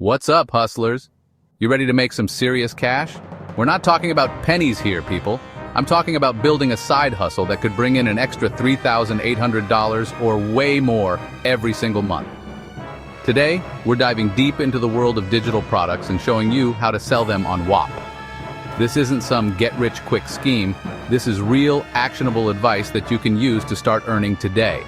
What's up, hustlers? You ready to make some serious cash? We're not talking about pennies here, people. I'm talking about building a side hustle that could bring in an extra $3,800 or way more every single month. Today, we're diving deep into the world of digital products and showing you how to sell them on WHOP. This isn't some get-rich-quick scheme. This is real, actionable advice that you can use to start earning today.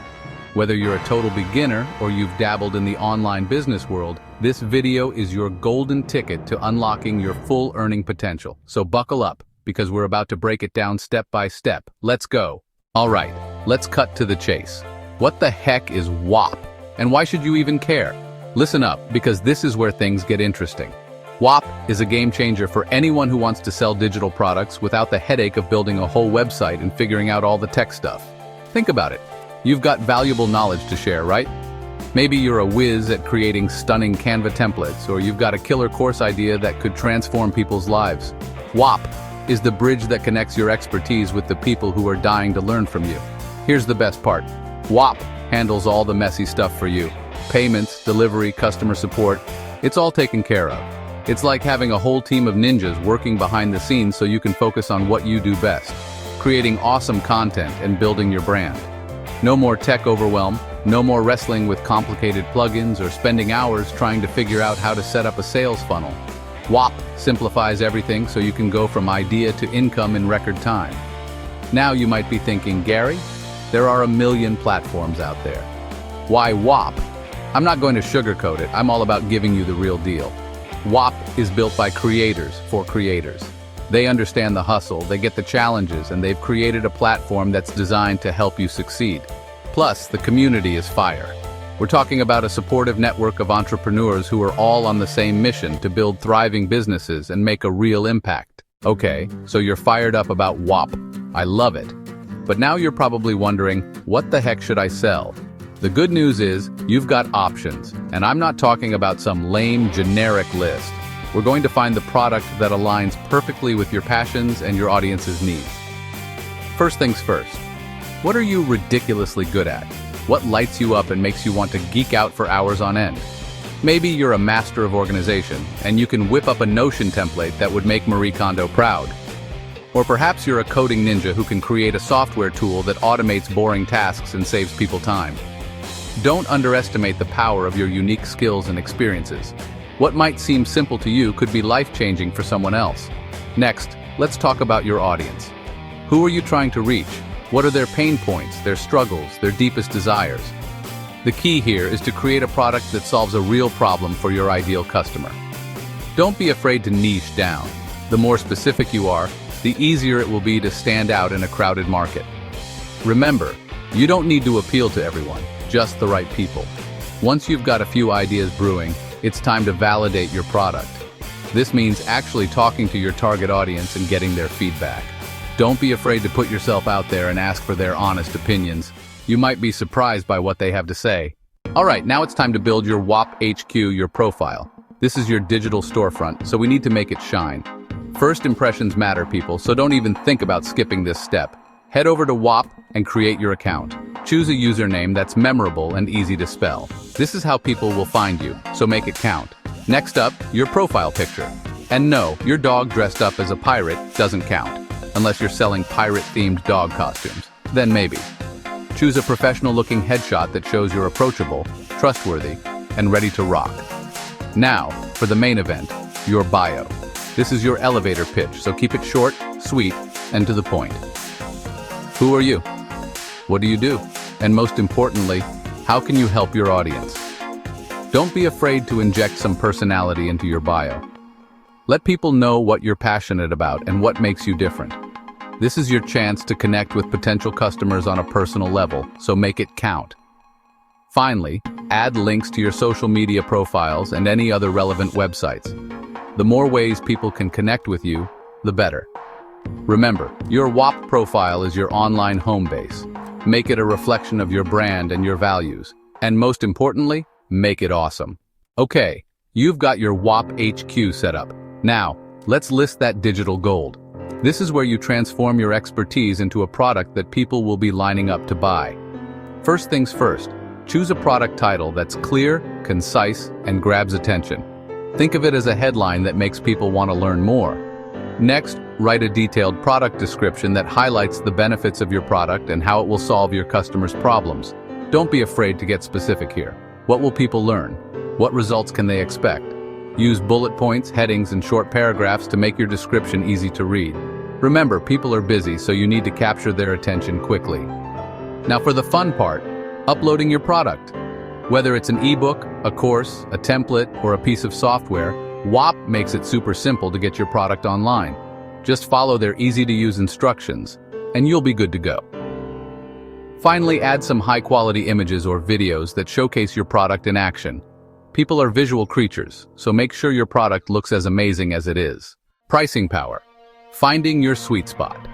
Whether you're a total beginner or you've dabbled in the online business world, this video is your golden ticket to unlocking your full earning potential. So buckle up, because we're about to break it down step by step. Let's go. All right, let's cut to the chase. What the heck is WHOP? And why should you even care? Listen up, because this is where things get interesting. WHOP is a game changer for anyone who wants to sell digital products without the headache of building a whole website and figuring out all the tech stuff. Think about it. You've got valuable knowledge to share, right? Maybe you're a whiz at creating stunning Canva templates, or you've got a killer course idea that could transform people's lives. WHOP is the bridge that connects your expertise with the people who are dying to learn from you. Here's the best part. WHOP handles all the messy stuff for you. Payments, delivery, customer support, it's all taken care of. It's like having a whole team of ninjas working behind the scenes so you can focus on what you do best, creating awesome content and building your brand. No more tech overwhelm, no more wrestling with complicated plugins or spending hours trying to figure out how to set up a sales funnel. WHOP simplifies everything so you can go from idea to income in record time. Now you might be thinking, Gary, there are a million platforms out there. Why WHOP? I'm not going to sugarcoat it, I'm all about giving you the real deal. WHOP is built by creators for creators. They understand the hustle, they get the challenges, and they've created a platform that's designed to help you succeed. Plus, the community is fire. We're talking about a supportive network of entrepreneurs who are all on the same mission to build thriving businesses and make a real impact. Okay, so you're fired up about WHOP. I love it. But now you're probably wondering, what the heck should I sell? The good news is, you've got options, and I'm not talking about some lame, generic list. We're going to find the product that aligns perfectly with your passions and your audience's needs. First things first, what are you ridiculously good at? What lights you up and makes you want to geek out for hours on end? Maybe you're a master of organization, and you can whip up a Notion template that would make Marie Kondo proud. Or perhaps you're a coding ninja who can create a software tool that automates boring tasks and saves people time. Don't underestimate the power of your unique skills and experiences. What might seem simple to you could be life-changing for someone else. Next, let's talk about your audience. Who are you trying to reach? What are their pain points, their struggles, their deepest desires? The key here is to create a product that solves a real problem for your ideal customer. Don't be afraid to niche down. The more specific you are, the easier it will be to stand out in a crowded market. Remember, you don't need to appeal to everyone, just the right people. Once you've got a few ideas brewing, it's time to validate your product. This means actually talking to your target audience and getting their feedback. Don't be afraid to put yourself out there and ask for their honest opinions. You might be surprised by what they have to say. All right, now it's time to build your WHOP HQ, your profile. This is your digital storefront, so we need to make it shine. First impressions matter, people, so don't even think about skipping this step. Head over to WHOP and create your account. Choose a username that's memorable and easy to spell. This is how people will find you, so make it count. Next up, your profile picture. And no, your dog dressed up as a pirate doesn't count, unless you're selling pirate-themed dog costumes. Then maybe. Choose a professional-looking headshot that shows you're approachable, trustworthy, and ready to rock. Now, for the main event, your bio. This is your elevator pitch, so keep it short, sweet, and to the point. Who are you? What do you do? And most importantly, how can you help your audience? Don't be afraid to inject some personality into your bio. Let people know what you're passionate about and what makes you different. This is your chance to connect with potential customers on a personal level, so make it count. Finally, add links to your social media profiles and any other relevant websites. The more ways people can connect with you, the better. Remember, your WHOP profile is your online home base. Make it a reflection of your brand and your values. And most importantly, make it awesome. Okay, you've got your WHOP HQ set up. Now, let's list that digital gold. This is where you transform your expertise into a product that people will be lining up to buy. First things first, choose a product title that's clear, concise, and grabs attention. Think of it as a headline that makes people want to learn more. Next, write a detailed product description that highlights the benefits of your product and how it will solve your customers' problems. Don't be afraid to get specific here. What will people learn? What results can they expect? Use bullet points, headings, and short paragraphs to make your description easy to read. Remember, people are busy, so you need to capture their attention quickly. Now for the fun part, uploading your product. Whether it's an ebook, a course, a template, or a piece of software, WHOP makes it super simple to get your product online. Just follow their easy-to-use instructions, and you'll be good to go. Finally, add some high-quality images or videos that showcase your product in action. People are visual creatures, so make sure your product looks as amazing as it is. Pricing power. Finding your sweet spot.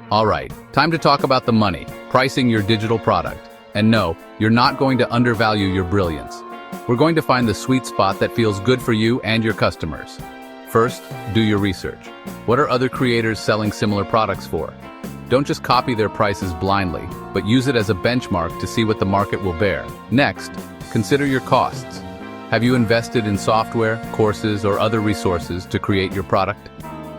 All right, time to talk about the money, pricing your digital product. And no, you're not going to undervalue your brilliance. We're going to find the sweet spot that feels good for you and your customers. First, do your research. What are other creators selling similar products for? Don't just copy their prices blindly, but use it as a benchmark to see what the market will bear. Next, consider your costs. Have you invested in software, courses, or other resources to create your product?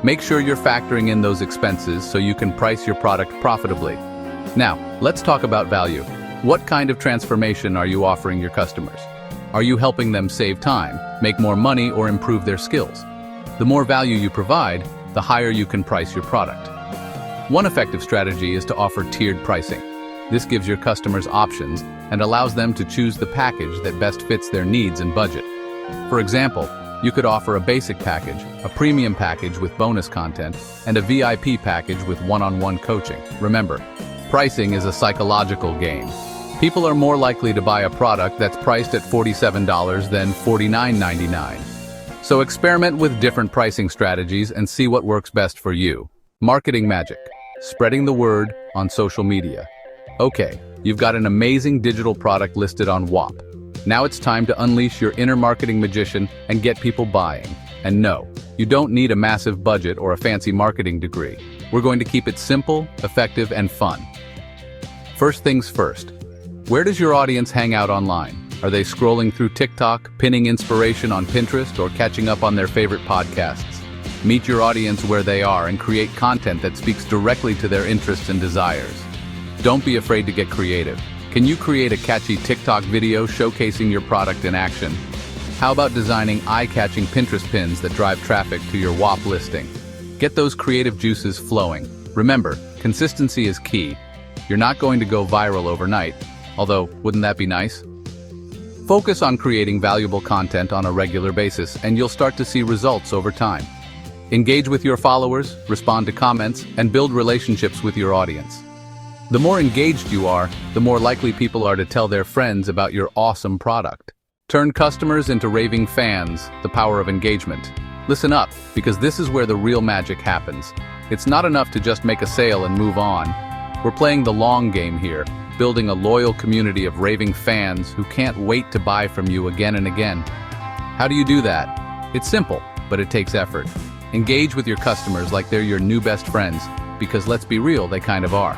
Make sure you're factoring in those expenses so you can price your product profitably. Now, let's talk about value. What kind of transformation are you offering your customers? Are you helping them save time, make more money, or improve their skills? The more value you provide, the higher you can price your product. One effective strategy is to offer tiered pricing. This gives your customers options and allows them to choose the package that best fits their needs and budget. For example, you could offer a basic package, a premium package with bonus content, and a VIP package with one-on-one coaching. Remember, pricing is a psychological game. People are more likely to buy a product that's priced at $47 than $49.99. So experiment with different pricing strategies and see what works best for you. Marketing magic. Spreading the word on social media. Okay, you've got an amazing digital product listed on WHOP. Now it's time to unleash your inner marketing magician and get people buying. And no, you don't need a massive budget or a fancy marketing degree. We're going to keep it simple, effective, and fun. First things first. Where does your audience hang out online? Are they scrolling through TikTok, pinning inspiration on Pinterest, or catching up on their favorite podcasts? Meet your audience where they are and create content that speaks directly to their interests and desires. Don't be afraid to get creative. Can you create a catchy TikTok video showcasing your product in action? How about designing eye-catching Pinterest pins that drive traffic to your WHOP listing? Get those creative juices flowing. Remember, consistency is key. You're not going to go viral overnight, although wouldn't that be nice? Focus on creating valuable content on a regular basis and you'll start to see results over time. Engage with your followers, respond to comments, and build relationships with your audience. The more engaged you are, the more likely people are to tell their friends about your awesome product. Turn customers into raving fans, the power of engagement. Listen up, because this is where the real magic happens. It's not enough to just make a sale and move on. We're playing the long game here, building a loyal community of raving fans who can't wait to buy from you again and again. How do you do that? It's simple, but it takes effort. Engage with your customers like they're your new best friends, because let's be real, they kind of are.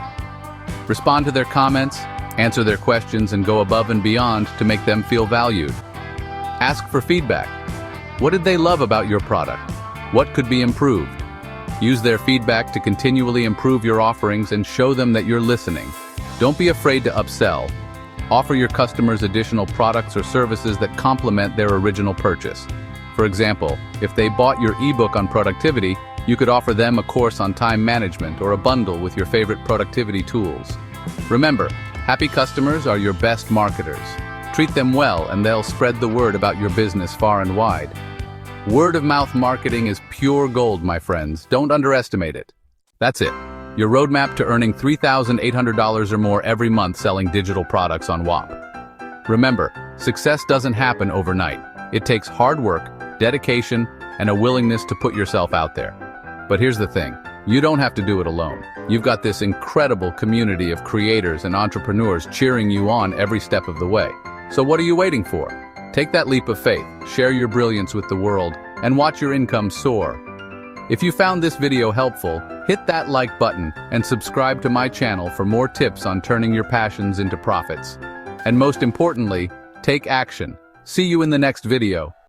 Respond to their comments, answer their questions, and go above and beyond to make them feel valued. Ask for feedback. What did they love about your product? What could be improved? Use their feedback to continually improve your offerings and show them that you're listening. Don't be afraid to upsell. Offer your customers additional products or services that complement their original purchase. For example, if they bought your ebook on productivity, you could offer them a course on time management or a bundle with your favorite productivity tools. Remember, happy customers are your best marketers. Treat them well and they'll spread the word about your business far and wide. Word-of-mouth marketing is pure gold, my friends. Don't underestimate it. That's it. Your roadmap to earning $3,800 or more every month selling digital products on WHOP. Remember, success doesn't happen overnight. It takes hard work, dedication, and a willingness to put yourself out there. But here's the thing, you don't have to do it alone. You've got this incredible community of creators and entrepreneurs cheering you on every step of the way. So what are you waiting for? Take that leap of faith, share your brilliance with the world, and watch your income soar. If you found this video helpful, hit that like button and subscribe to my channel for more tips on turning your passions into profits. And most importantly, take action. See you in the next video.